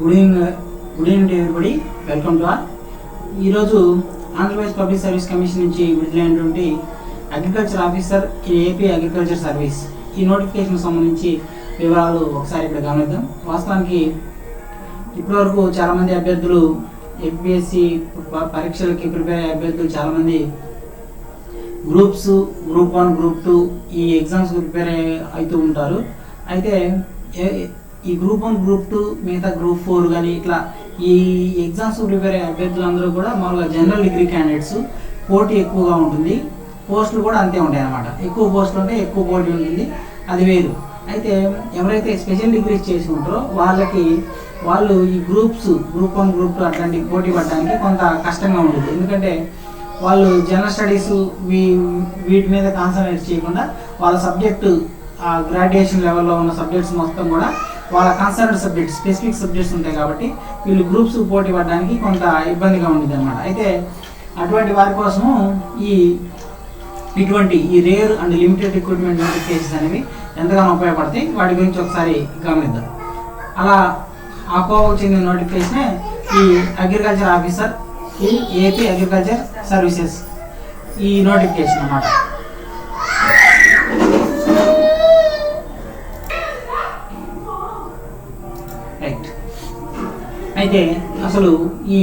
Good evening to everybody. Welcome to all. ఈరోజు Andhra Pradesh public service commission నుంచి విడుదలైనటువంటి agriculture officer AP agriculture service ఈ notification సంబంధించి వివరాలు ఒకసారి ఇక్కడ గమనిద్దాం. వాస్తవానికి ఇప్పటివరకు చాలామంది అభ్యర్థులు ఏపీఎస్సి పరీక్షలకి ప్రిపేర్ అయ్యే అభ్యర్థులు చాలామంది గ్రూప్స్, గ్రూప్ 1, గ్రూప్ 2 ఈ ఎగ్జామ్స్ ప్రిపేర్ అవుతూ ఉంటారు. అయితే ఈ గ్రూప్ 1, గ్రూప్ 2 మిగతా గ్రూప్ 4 కానీ ఇట్లా ఈ ఎగ్జామ్స్ ప్రిపేర్ అయ్యే అభ్యర్థులందరూ కూడా మామూలుగా జనరల్ డిగ్రీ క్యాండిడేట్స్. పోటీ ఎక్కువగా ఉంటుంది, పోస్టులు కూడా అంతే ఉంటాయి అన్నమాట. ఎక్కువ పోస్టులు ఉంటే ఎక్కువ పోటీ ఉంటుంది, అది వేరు. అయితే ఎవరైతే స్పెషల్ డిగ్రీస్ చేసి ఉంటారో వాళ్ళు ఈ గ్రూప్స్, గ్రూప్ 1, గ్రూప్ 2 అట్లాంటి పోటీ పడడానికి కొంత కష్టంగా ఉంటుంది. ఎందుకంటే వాళ్ళు జనరల్ స్టడీస్ వీటి మీద కాన్సన్ట్రేట్ చేయకుండా వాళ్ళ సబ్జెక్టు గ్రాడ్యుయేషన్ లెవెల్లో ఉన్న సబ్జెక్ట్స్ మొత్తం కూడా వాళ్ళ కన్సర్న్ సబ్జెక్ట్స్, స్పెసిఫిక్ సబ్జెక్ట్స్ ఉంటాయి కాబట్టి వీళ్ళు గ్రూప్స్ పోటీ పడడానికి కొంత ఇబ్బందిగా ఉంటుంది అన్నమాట. అయితే అటువంటి వారి కోసము ఇటువంటి rare and limited recruitment notifications అనేవి ఎంతగానో ఉపయోగపడతాయి. వాటి గురించి ఒకసారి గమనిద్దాం. అలా ఆ కోవకు చెందిన నోటిఫికేషనే ఈ అగ్రికల్చర్ ఆఫీసర్ ఈ ఏపీ అగ్రికల్చర్ సర్వీసెస్ ఈ నోటిఫికేషన్ అన్నమాట. రైట్. అయితే అసలు ఈ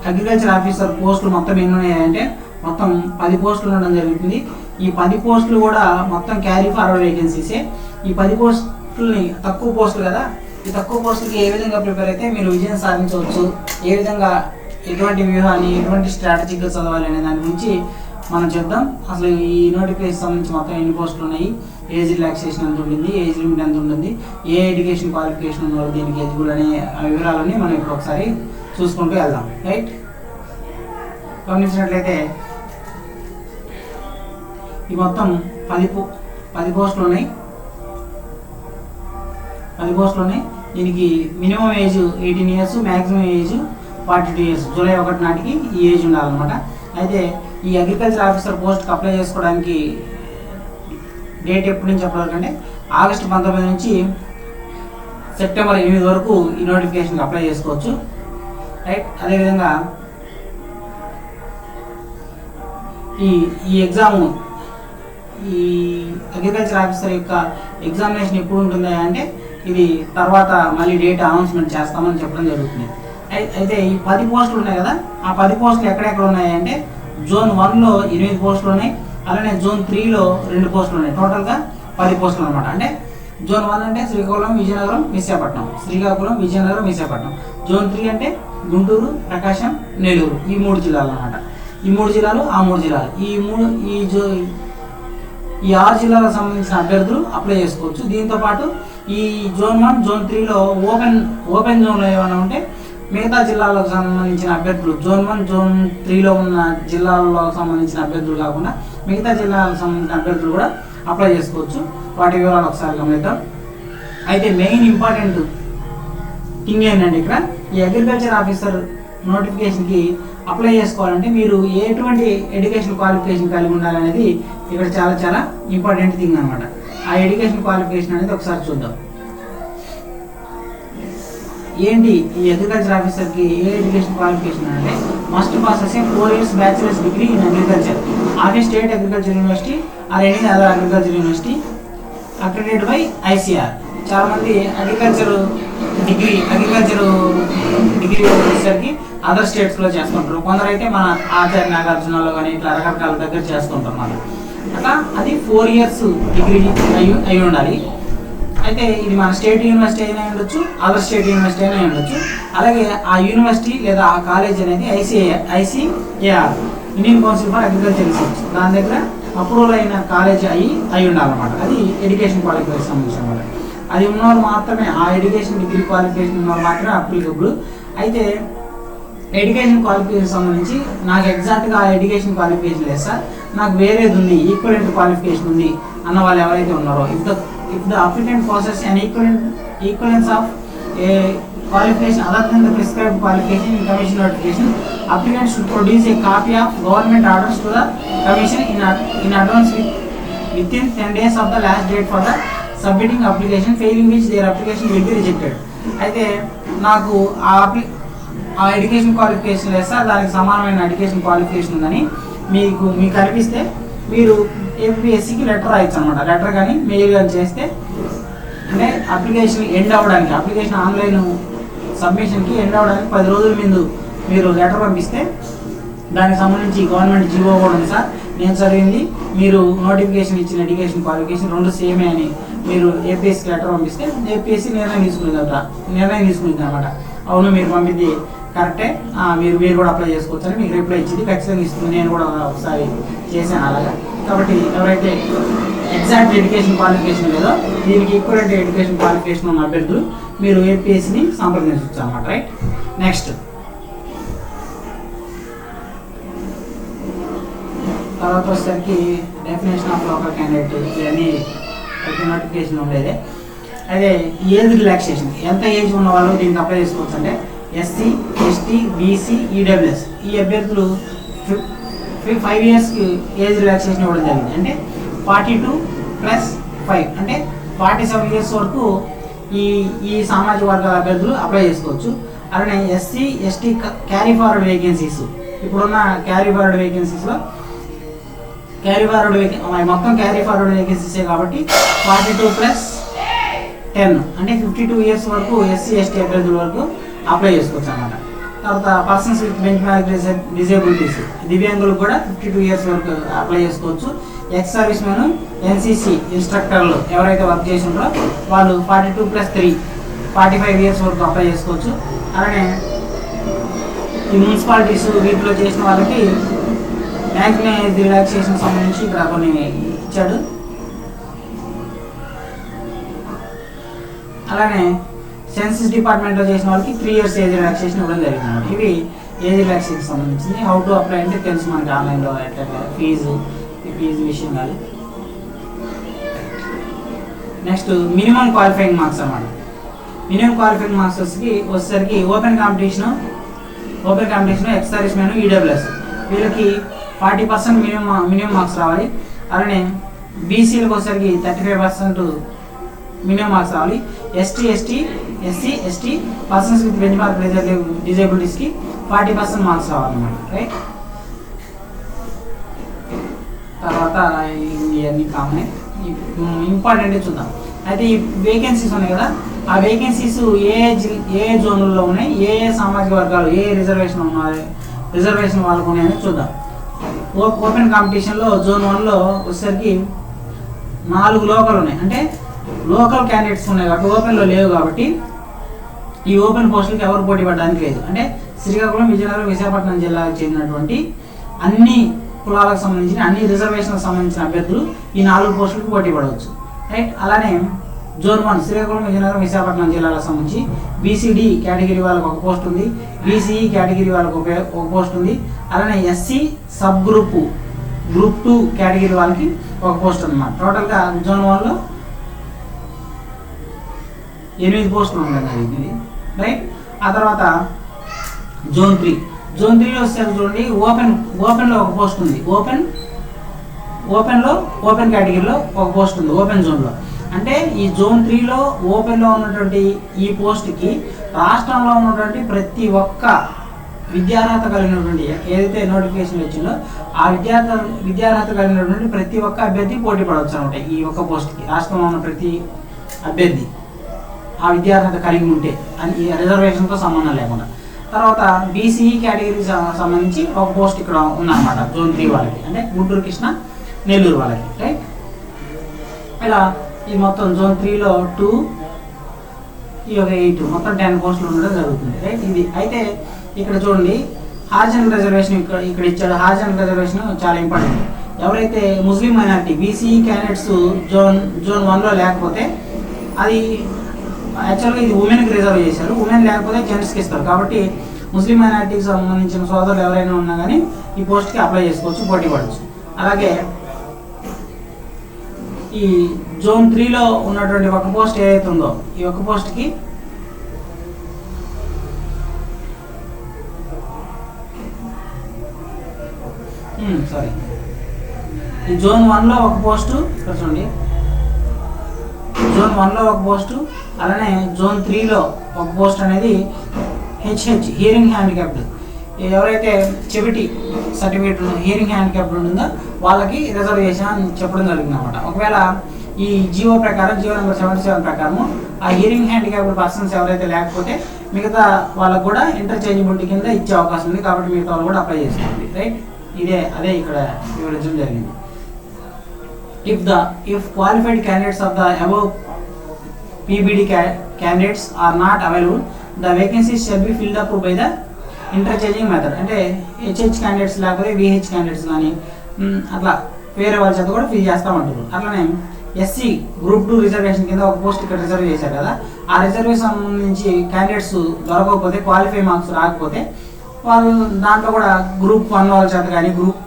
అగ్రికల్చర్ ఆఫీసర్ పోస్టులు మొత్తం ఎన్ని ఉన్నాయంటే మొత్తం 10 పోస్టులు ఉండడం జరుగుతుంది. ఈ 10 పోస్టులు కూడా మొత్తం క్యారీ ఫార్వర్డ్ వేకెన్సీసే. ఈ 10 పోస్టులని తక్కువ పోస్టులు కదా, ఈ తక్కువ పోస్టులకి ఏ విధంగా ప్రిపేర్ అయితే మీరు విజయం సాధించవచ్చు, ఏ విధంగా ఎటువంటి వ్యూహాన్ని, ఎటువంటి స్ట్రాటజీగా చదవాలి అనే దాని గురించి మనం చెప్దాం. అసలు ఈ నోటిఫికేషన్ సంబంధించి మొత్తం ఎన్ని పోస్టులు ఉన్నాయి, ఏజ్ రిలాక్సేషన్ ఎంత ఉంటుంది, ఏజ్ లిమిట్ ఎంత ఉంటుంది, ఏ ఎడ్యుకేషన్ క్వాలిఫికేషన్ ఉన్నవారు దీనికి ఎలిజిబుల్ అనే వివరాలన్నీ మనం ఇప్పుడు ఒకసారి చూసుకుంటూ వెళ్దాం. రైట్. గమనించినట్లయితే ఈ మొత్తం 10 పోస్టులు ఉన్నాయి. 10 పోస్టులు ఉన్నాయి. దీనికి minimum age 18 years, maximum age 42 years. July 1 నాటికి ఈ ఏజ్ ఉండాలన్నమాట. అయితే ఈ అగ్రికల్చర్ ఆఫీసర్ పోస్ట్కి అప్లై చేసుకోవడానికి డేట్ ఎప్పటి నుంచి అప్పటి వరకు అంటే ఆగస్టు 19 నుంచి సెప్టెంబర్ 8 వరకు ఈ నోటిఫికేషన్కి అప్లై చేసుకోవచ్చు. రైట్. అదేవిధంగా ఈ ఎగ్జాము, ఈ అగ్రికల్చర్ ఆఫీసర్ యొక్క ఎగ్జామినేషన్ ఎప్పుడు ఉంటుంది అంటే ఇది తర్వాత మళ్ళీ డేట్ అనౌన్స్మెంట్ చేస్తామని చెప్పడం జరుగుతుంది. అయితే ఈ 10 పోస్టులు ఉన్నాయి కదా, ఆ 10 పోస్టులు ఎక్కడెక్కడ ఉన్నాయి అంటే జోన్ 1లో 8 పోస్టులు ఉన్నాయి, అలానే జోన్ 3లో 2 పోస్టులు ఉన్నాయి. టోటల్గా 10 పోస్టులు అనమాట. అంటే జోన్ 1 అంటే శ్రీకాకుళం, విజయనగరం, విశాఖపట్నం. శ్రీకాకుళం, విజయనగరం, విశాఖపట్నం. జోన్ 3 అంటే గుంటూరు, ప్రకాశం, నెల్లూరు. ఈ 3 జిల్లాలు అనమాట. ఈ 3 జిల్లాలు, ఆ 3 జిల్లాలు, ఈ 6 జిల్లాలకు సంబంధించిన అభ్యర్థులు అప్లై చేసుకోవచ్చు. దీంతోపాటు ఈ జోన్ 1, జోన్ 3లో ఓపెన్ జోన్లో ఏమైనా ఉంటే మిగతా జిల్లాలకు సంబంధించిన అభ్యర్థులు, జోన్ 1, జోన్ 3లో ఉన్న జిల్లాల్లో సంబంధించిన అభ్యర్థులు కాకుండా మిగతా జిల్లాలకు సంబంధించిన అభ్యర్థులు కూడా అప్లై చేసుకోవచ్చు. వాటి వివరాలు ఒకసారి గమనిద్దాం. అయితే మెయిన్ ఇంపార్టెంట్ థింగ్ ఏంటంటే ఇక్కడ ఈ అగ్రికల్చర్ ఆఫీసర్ నోటిఫికేషన్కి అప్లై చేసుకోవాలంటే మీరు ఎటువంటి ఎడ్యుకేషన్ క్వాలిఫికేషన్ కలిగి ఉండాలనేది ఇక్కడ చాలా చాలా ఇంపార్టెంట్ థింగ్ అనమాట. ఆ ఎడ్యుకేషన్ క్వాలిఫికేషన్ అనేది ఒకసారి చూద్దాం. ఏంటి ఈ అగ్రికల్చర్ ఆఫీసర్కి ఏ ఎడ్యుకేషన్ క్వాలిఫికేషన్ అంటే must pass 4 years bachelors degree in agriculture are A state agriculture university or any other agriculture university accredited by ICAR. చాలామంది అగ్రికల్చర్ డిగ్రీ వచ్చేసరికి అదర్ స్టేట్స్లో చేస్తుంటారు. కొందరైతే మన ఆచార్య నాగార్జునలో కానీ ఇట్లా రకరకాల దగ్గర చేస్తుంటారు మనం. అట్లా అది 4 years డిగ్రీ అయి ఉండాలి. అయితే ఇది మన స్టేట్ యూనివర్సిటీ అయినా ఉండొచ్చు, అదర్ స్టేట్ యూనివర్సిటీ అయినా ఉండొచ్చు. అలాగే ఆ యూనివర్సిటీ లేదా ఆ కాలేజ్ అనేది ICAR Indian council for agriculture research దాని దగ్గర అప్రూవల్ అయిన కాలేజ్ అయి ఉండాలన్నమాట. అది ఎడ్యుకేషన్ క్వాలిఫికేషన్ సంబంధించిన అనమాట. అది ఉన్నవాళ్ళు మాత్రమే, ఆ ఎడ్యుకేషన్ డిగ్రీ క్వాలిఫికేషన్ ఉన్నవాళ్ళు మాత్రమే అప్లికబుల్. అయితే ఎడ్యుకేషన్ క్వాలిఫికేషన్ సంబంధించి నాకు ఎగ్జాక్ట్గా ఆ ఎడ్యుకేషన్ క్వాలిఫికేషన్ లేదు సార్, నాకు వేరేది ఉంది, ఈక్వలెంట్ క్వాలిఫికేషన్ ఉంది అన్న వాళ్ళు ఎవరైతే ఉన్నారో, if the applicant possesses an equivalence of a qualification other than the prescribed qualification in commission notification, applicant should produce a copy of government orders to the commission in advance within 10 days of the last date for the submitting application, failing which their application will be rejected. అయితే నాకు ఆ education qualification లేదు sir, దానికి సమానమైన education qualification ఉందని మీకు అనిపిస్తే మీరు ఏపీఎస్సికి లెటర్ రాయొచ్చు అనమాట. లెటర్ కానీ మెయిల్ కానీ చేస్తే, అంటే అప్లికేషన్ ఎండ్ అవ్వడానికి, అప్లికేషన్ ఆన్లైన్ సబ్మిషన్కి ఎండ్ అవ్వడానికి 10 రోజుల ముందు మీరు లెటర్ పంపిస్తే దానికి సంబంధించి గవర్నమెంట్ జీవో కూడా ఉంది సార్, నేను చదివింది మీరు నోటిఫికేషన్ ఇచ్చిన ఎడ్యుకేషన్ క్వాలిఫికేషన్ 2 సేమే అని మీరు ఏపీఎస్సికి లెటర్ పంపిస్తే ఏపీఎస్సి నిర్ణయం తీసుకుంది అనమాట. అవును మీరు పంపింది కరెక్టే, మీరు కూడా అప్లై చేసుకోవచ్చు అని మీకు రిప్లై ఇచ్చింది, ఖచ్చితంగా ఇస్తుంది. నేను కూడా ఒకసారి చేశాను అలాగా. కాబట్టి ఎవరైతే ఎగ్జాక్ట్ ఎడ్యుకేషన్ క్వాలిఫికేషన్ లేదో దీనికి ఈక్వలెంట్ ఎడ్యుకేషన్ క్వాలిఫికేషన్ ఉన్న అభ్యర్థులు మీరు ఏపీఎస్సిని సంప్రదించవచ్చు అన్నమాట. రైట్, నెక్స్ట్ తర్వాత వచ్చేసరికి డెఫినేషన్ ఆఫ్ లోకల్ క్యాండిడేట్, ఇవన్నీ ప్రతి నోటిఫికేషన్ ఉండేది. అదే ఏజ్ రిలాక్సేషన్, ఎంత ఏజ్ ఉన్న వాళ్ళు దీనికి అప్లై చేసుకోవచ్చు అంటే ఎస్సీ, ఎస్టీ, బీసీ, ఈడబ్ల్యూఎస్ ఈ అభ్యర్థులు 5 ఇయర్స్కి ఏజ్ రిలాక్సేషన్ ఇవ్వడం జరిగింది. అంటే 42+5 అంటే 47 ఇయర్స్ వరకు ఈ సామాజిక వర్గాల అభ్యర్థులు అప్లై చేసుకోవచ్చు. అలానే SC, ST carry forward vacancies, ఇప్పుడున్న క్యారీ ఫార్వర్డ్ వేకెన్సీస్లో మొత్తం క్యారీ ఫార్వర్డ్ వేకెన్సీసే కాబట్టి 42+10 అంటే 52 ఇయర్స్ వరకు ఎస్సీ, ఎస్టీ అభ్యర్థుల వరకు అప్లై చేసుకోవచ్చు అన్నమాట. తర్వాత persons with bench mark disabilities, దివ్యాంగులకు కూడా 52 ఇయర్స్ వరకు అప్లై చేసుకోవచ్చు. ఎక్స్ సర్వీస్ మెన్, ఎన్సీసీ ఇన్స్ట్రక్టర్లు ఎవరైతే వర్క్ చేసి ఉంటారో వాళ్ళు 42+3 45 ఇయర్స్ వరకు అప్లై చేసుకోవచ్చు. అలానే ఈ మున్సిపాలిటీస్ వీటిలో చేసిన వాళ్ళకి మ్యాక్సిమం ఏజ్ రిలాక్సేషన్ సంబంధించి ఇక్కడ కొన్ని ఇచ్చాడు. అలానే సెన్సస్ డిపార్ట్మెంట్లో చేసిన వాళ్ళకి 3 ఇయర్స్ ఏజ్ రిలాక్సేషన్ ఇవ్వడం జరిగింది అన్నమాట. ఇవి ఏజ్ రిలాక్సేషన్ సంబంధించింది. హౌ టు అప్లై అంటే తెలుసు మనకి ఆన్లైన్లో ఎట్లా ఫీజు విషయం కాదు. నెక్స్ట్ మినిమం క్వాలిఫైయింగ్ మార్క్స్ అన్నమాట. మినిమం క్వాలిఫైయింగ్ మార్క్స్ వచ్చేసరికి open competition ex service men, EWS వీళ్ళకి 40% మినిమం మార్క్స్ రావాలి. అలానే బీసీలకు వచ్చేసరికి 35% మినిమం మార్క్స్ రావాలి. SC, ST persons with bench mark డిజేబిలిటీస్కి 40% మార్క్స్ రావాలన్నమాట. రైట్, తర్వాత ఇవన్నీ కామనే, ఇంపార్టెంట్ చూద్దాం. అయితే ఈ వేకెన్సీస్ ఉన్నాయి కదా, ఆ వేకెన్సీస్ ఏ జోన్లలో ఉన్నాయి, ఏ సామాజిక వర్గాలు, ఏ రిజర్వేషన్ వాళ్ళకు ఉన్నాయని చూద్దాం. ఓపెన్ కాంపిటీషన్లో జోన్ 1లో వచ్చేసరికి 4 లోకల్ ఉన్నాయి. అంటే లోకల్ క్యాండిడేట్స్ ఉన్నాయి కాబట్టి ఓపెన్లో లేవు కాబట్టి ఈ ఓపెన్ పోస్టులకి ఎవరు పోటీ పడడానికి లేదు. అంటే శ్రీకాకుళం, విజయనగరం, విశాఖపట్నం జిల్లాకు చెందినటువంటి అన్ని కులాలకు సంబంధించిన అన్ని రిజర్వేషన్లకు సంబంధించిన అభ్యర్థులు ఈ 4 పోస్టులకు పోటీ పడవచ్చు. రైట్, అలానే జోన్ 1 శ్రీకాకుళం, విజయనగరం, విశాఖపట్నం జిల్లాలకు సంబంధించి బీసీడీ కేటగిరీ వాళ్ళకి ఒక పోస్ట్ ఉంది, బీసీఈ కేటగిరీ వాళ్ళకి ఒక పోస్ట్ ఉంది. అలానే ఎస్సీ సబ్ గ్రూప్ 2 కేటగిరీ వాళ్ళకి ఒక పోస్ట్ అన్నమాట. టోటల్గా జోన్ 1లో 8 పోస్టులు ఉన్నాయి. రైట్, ఆ తర్వాత జోన్ 3లో వచ్చేసరికి చూడండి ఓపెన్లో ఒక పోస్ట్ ఉంది. ఓపెన్ కేటగిరీలో ఒక పోస్ట్ ఉంది ఓపెన్ జోన్లో. అంటే ఈ జోన్ 3లో ఓపెన్లో ఉన్నటువంటి ఈ పోస్ట్కి రాష్ట్రంలో ఉన్నటువంటి ప్రతి ఒక్క విద్యార్హత కలిగినటువంటి ఏదైతే నోటిఫికేషన్ వచ్చిందో ఆ విద్యార్హత కలిగినటువంటి ప్రతి ఒక్క అభ్యర్థి పోటీ పడవచ్చు అనమాట. ఈ ఒక్క పోస్ట్కి రాష్ట్రంలో ఉన్న ప్రతి అభ్యర్థి ఆ విద్యార్హత కలిగి ఉంటే అని రిజర్వేషన్తో సంబంధం లేకుండా. తర్వాత బీసీఈ కేటగిరీకి సంబంధించి ఒక పోస్ట్ ఇక్కడ ఉందన్నమాట జోన్ 3 వాళ్ళకి, అంటే గుంటూరు, కృష్ణ, నెల్లూరు వాళ్ళకి. రైట్, ఇలా ఈ మొత్తం జోన్ 3లో 2 ఈ ఒక 8 మొత్తం 10 పోస్టులు ఉండడం జరుగుతుంది. రైట్, ఇది అయితే ఇక్కడ చూడండి హార్జనల్ రిజర్వేషన్ ఇక్కడ ఇచ్చాడు. హార్జనల్ రిజర్వేషన్ చాలా ఇంపార్టెంట్. ఎవరైతే ముస్లిం మైనారిటీ బీసీఈ క్యాండిడేట్స్ జోన్ 1లో లేకపోతే అది యాక్చువల్గా ఇది ఉమెన్కి రిజర్వ్ చేశారు. ఉమెన్ లేకపోతే జెంట్స్కి ఇస్తారు. కాబట్టి ముస్లిం మైనారిటీకి సంబంధించిన సోదరులు ఎవరైనా ఉన్నా కానీ ఈ పోస్ట్కి అప్లై చేసుకోవచ్చు, పోటీ పడవచ్చు. అలాగే ఈ జోన్ 3లో ఉన్నటువంటి ఒక పోస్ట్ ఏదైతే ఉందో ఈ ఒక పోస్ట్కి ఈ జోన్ 1లో ఒక పోస్టు ఇక్కడ చూడండి, జోన్ 1లో ఒక పోస్టు, అలానే జోన్ 3లో ఒక పోస్ట్ అనేది హెచ్హెచ్ హియరింగ్ హ్యాండిక్యాప్డ్, ఎవరైతే చెవిటి సర్టిఫికేట్ హియరింగ్ హ్యాండిక్యాప్డ్ ఉంటుందో వాళ్ళకి రిజర్వేషన్ అని చెప్పడం జరిగింది అనమాట. ఒకవేళ ఈ జియో ప్రకారం, జియో నెంబర్ 77 ప్రకారము ఆ హియరింగ్ హ్యాండిక్యాప్డ్ పర్సన్స్ ఎవరైతే లేకపోతే మిగతా వాళ్ళకు కూడా ఇంటర్చేంజబిలిటీ కింద ఇచ్చే అవకాశం ఉంది. కాబట్టి మిగతా వాళ్ళు కూడా అప్లై చేసుకోండి. రైట్, అదే ఇక్కడ వివరించడం జరిగింది. If qualified candidates of the above PBD candidates are not available, the vacancies shall be filled up by the interchanging method. అంటే హెచ్హెచ్ క్యాండిడేట్స్ లేకపోతే విహెచ్ క్యాండిడేట్స్ కానీ అట్లా వేరే వాళ్ళ చేత కూడా ఫిల్ చేస్తామంటారు. అట్లనే ఎస్సీ గ్రూప్ 2 రిజర్వేషన్ కింద ఒక పోస్ట్ ఇక్కడ రిజర్వ్ చేశారు కదా, ఆ రిజర్వేషన్ నుంచి క్యాండిడేట్స్ దొరకకపోతే, క్వాలిఫై మార్క్స్ రాకపోతే వాళ్ళు దాంట్లో కూడా గ్రూప్ 1 వాళ్ళ చేత కానీ గ్రూప్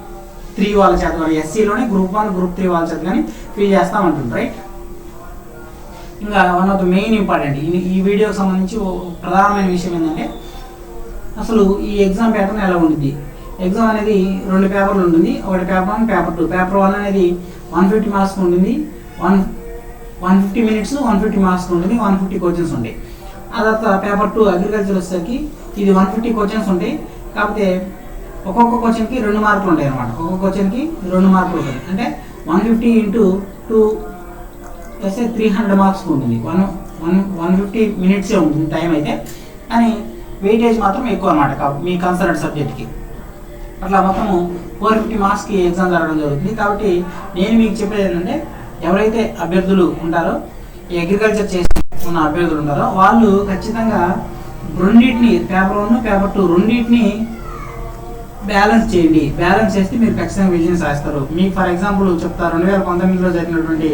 3 వాళ్ళ చేత కానీ, ఎస్సీలోనే గ్రూప్ 1 గ్రూప్ 3 వాళ్ళ చేత కానీ ఫిల్ చేస్తామంటుంది. రైట్, ఇంకా one of the main important ఈ వీడియోకి సంబంధించి ప్రధానమైన విషయం ఏంటంటే అసలు ఈ ఎగ్జామ్ ప్యాటర్న్ ఎలా ఉంటుంది. ఎగ్జామ్ అనేది 2 పేపర్లు ఉంటుంది. ఒకటి పేపర్ 1, పేపర్ 2. పేపర్ 1 అనేది 150 మార్క్స్ ఉంటుంది, 150 మినిట్స్ 150 మార్క్స్ ఉంటుంది, 150 క్వశ్చన్స్ ఉంటాయి. ఆ తర్వాత పేపర్ 2 అగ్రికల్చర్ వచ్చేసరికి ఇది 150 క్వశ్చన్స్ ఉంటాయి. కాకపోతే ఒక్కొక్క క్వశ్చన్కి 2 మార్కులు ఉంటాయి అనమాట. ఒక్కొక్క క్వశ్చన్కి 2 మార్కులు ఉంటాయి. అంటే 150 × 2 వేస్తే 300 మార్క్స్ ఉంటుంది. 150 మినిట్సే ఉంటుంది టైం అయితే, కానీ వెయిటేజ్ మాత్రం ఎక్కువ అనమాట మీ కన్సర్న్ సబ్జెక్ట్కి. అట్లా మొత్తము 450 మార్క్స్కి ఎగ్జామ్ జరగడం జరుగుతుంది. కాబట్టి నేను మీకు చెప్పేది ఏంటంటే ఎవరైతే అభ్యర్థులు ఉంటారో, ఈ అగ్రికల్చర్ చేసి ఉన్న అభ్యర్థులు ఉంటారో వాళ్ళు ఖచ్చితంగా రెండింటిని, పేపర్ 1 పేపర్ 2 రెండింటిని బ్యాలెన్స్ చేయండి. బ్యాలెన్స్ చేస్తే మీరు ఖచ్చితంగా విజయం సాధిస్తారు. మీకు ఫర్ ఎగ్జాంపుల్ చెప్తా, 2019లో జరిగినటువంటి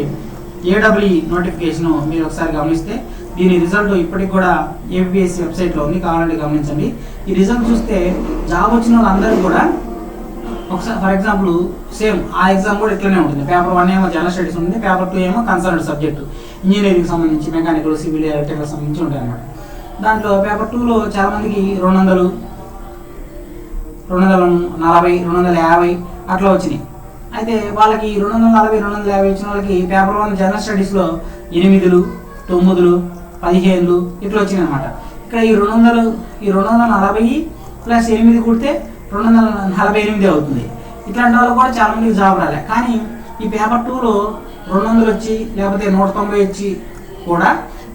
AEE నోటిఫికేషన్ మీరు ఒకసారి గమనిస్తే దీని రిజల్ట్ ఇప్పటికి కూడా APPSC వెబ్సైట్లో ఉంది, కావాలంటే గమనించండి. ఈ రిజల్ట్ చూస్తే జాబ్ వచ్చిన వాళ్ళందరూ కూడా ఒకసారి ఫర్ ఎగ్జాంపుల్ సేమ్ ఆ ఎగ్జామ్ కూడా ఇట్లనే ఉంటుంది. పేపర్ 1 ఏమో జనరల్ స్టడీస్ ఉంటుంది, పేపర్ 2 ఏమో కన్సర్న్ సబ్జెక్టు ఇంజనీరింగ్ సంబంధించి, మెకానికల్, సివిల్, ఎలక్ట్రికల్ సంబంధించి ఉంటాయి అన్నమాట. దాంట్లో పేపర్ 2లో చాలామందికి 200, 240, 250 అట్లా వచ్చినాయి. అయితే వాళ్ళకి 240, 250 వచ్చిన వాళ్ళకి పేపర్ 1 జనరల్ స్టడీస్లో 8, 9, 15 ఇట్లా వచ్చినాయి అనమాట. ఇక్కడ ఈ 240 ప్లస్ 8 కూడితే 248 అవుతుంది. ఇట్లాంటి వాళ్ళు కూడా చాలా మందికి జాబ్ రాలే. కానీ ఈ పేపర్ 2లో 200 వచ్చి లేకపోతే 190 వచ్చి కూడా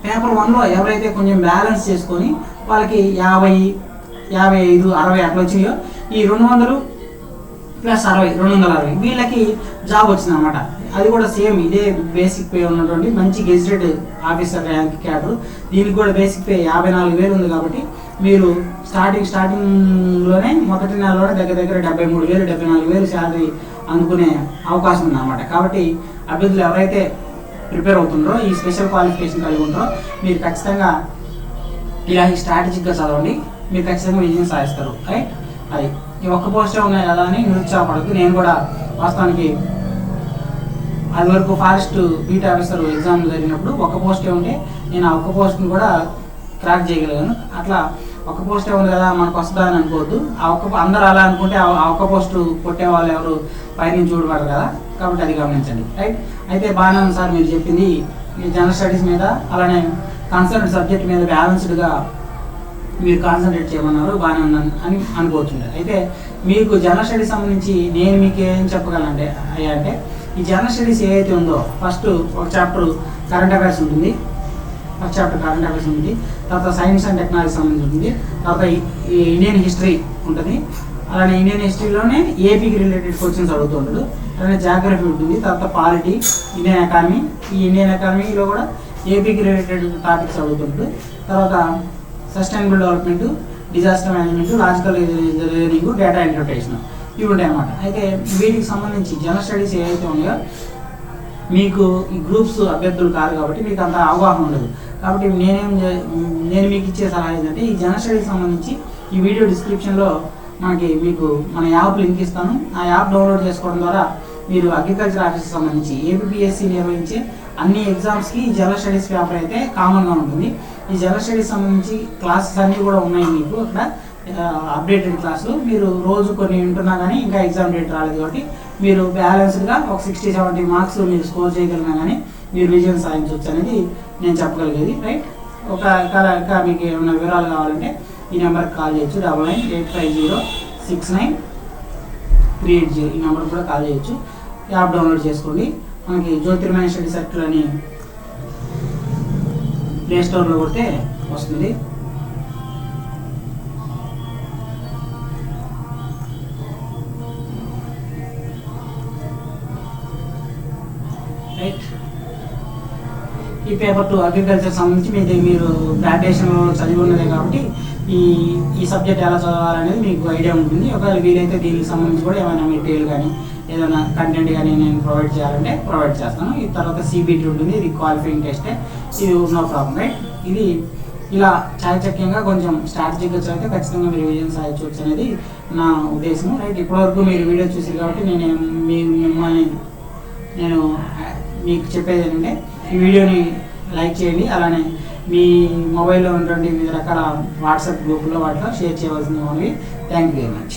పేపర్ 1లో ఎవరైతే కొంచెం బ్యాలెన్స్ చేసుకొని వాళ్ళకి 50, 55, 60 అట్లా వచ్చినాయో ఈ 200 ప్లస్ 60, 260 వీళ్ళకి జాబ్ వచ్చింది అనమాట. అది కూడా సేమ్ ఇదే బేసిక్ పే ఉన్నటువంటి మంచి గెజిటెడ్ ఆఫీసర్ ర్యాంక్ క్యాడర్. దీనికి కూడా బేసిక్ పే 54,000 ఉంది. కాబట్టి మీరు స్టార్టింగ్లోనే మొదటి నెలలోనే దగ్గర 73,000, 74,000 శాలరీ అందుకునే అవకాశం ఉందన్నమాట. కాబట్టి అభ్యర్థులు ఎవరైతే ప్రిపేర్ అవుతుండ్రో, ఈ స్పెషల్ క్వాలిఫికేషన్ కలిగి ఉంటారో మీరు ఖచ్చితంగా ఇలా స్ట్రాటజిక్గా చదవండి, మీరు ఖచ్చితంగా విజయం సాధిస్తారు. రైట్, అది ఈ ఒక్క పోస్టే ఉన్నాయి కదా అని నిరుత్సాహపడద్దు. నేను కూడా వాస్తవానికి అది వరకు ఫారెస్ట్ బీట్ ఆఫీసర్ ఎగ్జామ్ జరిగినప్పుడు ఒక్క పోస్టే ఉంటే నేను ఆ ఒక్క పోస్ట్ని కూడా క్రాక్ చేయగలిగాను. అట్లా ఒక్క పోస్టే ఉంది కదా మనకు వస్తుందా అని అనుకోవద్దు. అందరూ అలా అనుకుంటే ఆ ఒక్క పోస్టు కొట్టే వాళ్ళు ఎవరు పైనుంచి చూడబడరు కదా. కాబట్టి అది గమనించండి. రైట్, అయితే బాగానే ఉంది సార్ మీరు చెప్పింది ఈ జనరల్ స్టడీస్ మీద, అలానే కన్సర్న్ సబ్జెక్ట్ మీద బ్యాలెన్స్డ్గా మీరు కాన్సన్ట్రేట్ చేయమన్నారు, బాగానే ఉందని అని అనుకోవచ్చు. అయితే మీకు జనరల్ స్టడీస్ సంబంధించి నేను మీకు ఏం చెప్పగలంటే అంటే ఈ జనరల్ స్టడీస్ ఏదైతే ఉందో ఫస్ట్ ఒక చాప్టర్ కరెంట్ అఫైర్స్ ఉంటుంది, తర్వాత సైన్స్ అండ్ టెక్నాలజీ సంబంధించి ఉంటుంది, తర్వాత ఈ ఇండియన్ హిస్టరీ ఉంటుంది. అలానే ఇండియన్ హిస్టరీలోనే ఏపీకి రిలేటెడ్ క్వశ్చన్స్ అడుగుతుంటాడు. అలానే జాగ్రఫీ ఉంటుంది, తర్వాత పాలిటీ, ఇండియన్ ఎకానమీ. ఈ ఇండియన్ ఎకానమీలో కూడా ఏపీకి రిలేటెడ్ టాపిక్స్ అడుగుతుంటాడు. తర్వాత sustainable development, disaster management, logical reasoning, data interpretation ఇవి ఉంటాయి అన్నమాట. అయితే వీటికి సంబంధించి జనరల్ స్టడీస్ ఏవైతే ఉన్నాయో మీకు ఈ గ్రూప్స్ అభ్యర్థులు కాదు కాబట్టి మీకు అంత అవగాహన ఉండదు. కాబట్టి నేను మీకు ఇచ్చే సలహా ఏంటంటే ఈ జనరల్ స్టడీస్ సంబంధించి ఈ వీడియో డిస్క్రిప్షన్లో మీకు మన యాప్ లింక్ ఇస్తాను. ఆ యాప్ డౌన్లోడ్ చేసుకోవడం ద్వారా మీరు అగ్రికల్చర్ ఆఫీస్కి సంబంధించి APPSC నిర్వహించే అన్ని ఎగ్జామ్స్కి ఈ జనరల్ స్టడీస్ పేపర్ అయితే కామన్గా ఉంటుంది. ఈ జనరల్ స్టడీస్ సంబంధించి క్లాసెస్ అన్నీ కూడా ఉన్నాయి మీకు అక్కడ అప్డేటెడ్ క్లాసులు. మీరు రోజు కొన్ని వింటున్నా కానీ ఇంకా ఎగ్జామ్ డేట్ రాలేదు కాబట్టి మీరు బ్యాలెన్స్డ్గా ఒక 60-70 మార్క్స్ మీరు స్కోర్ చేయగలిగినా కానీ మీరు విజయం సాధించవచ్చు అనేది నేను చెప్పగలిగేది, రైట్. ఇంకా మీకు ఏమైనా వివరాలు కావాలంటే ఈ నెంబర్కి కాల్ చేయొచ్చు, 9985069380. ఈ నెంబర్కి కూడా కాల్ చేయొచ్చు. యాప్ డౌన్లోడ్ చేసుకోండి. మనకి జ్యోతిర్మయ స్టడీ సర్కిల్ అని ప్లే స్టోర్లో కొడితే వస్తుంది. రైట్. ఈ పేపర్ 2 అగ్రికల్చర్ సంబంధించి మీరు గ్రాడ్యుయేషన్లో చదివి ఉన్నదే కాబట్టి ఈ సబ్జెక్ట్ ఎలా చదవాలనేది మీకు ఐడియా ఉంటుంది. ఒకవేళ వీలైతే దీనికి సంబంధించి కూడా ఏమైనా మెటీరియల్ కానీ ఏదైనా కంటెంట్ కానీ నేను ప్రొవైడ్ చేయాలంటే ప్రొవైడ్ చేస్తాను. ఈ తర్వాత CBT ఉంటుంది, ఇది క్వాలిఫైయింగ్ టెస్టే, ఇది నో ప్రాబ్లం, రైట్. ఇది ఇలా చాకచక్యంగా కొంచెం స్ట్రాటజిక్గా చదివితే ఖచ్చితంగా మీరు విజయం సాధించవచ్చు అనేది నా ఉద్దేశం, రైట్. ఇప్పటివరకు మీరు వీడియో చూసారు కాబట్టి నేను మీకు చెప్పేది ఏంటంటే ఈ వీడియోని లైక్ చేయండి. అలానే మీ మొబైల్లో ఉన్నటువంటి వివిధ రకాల వాట్సాప్ గ్రూపుల్లో వాటిలో షేర్ చేయవలసింది only. Thank you very much.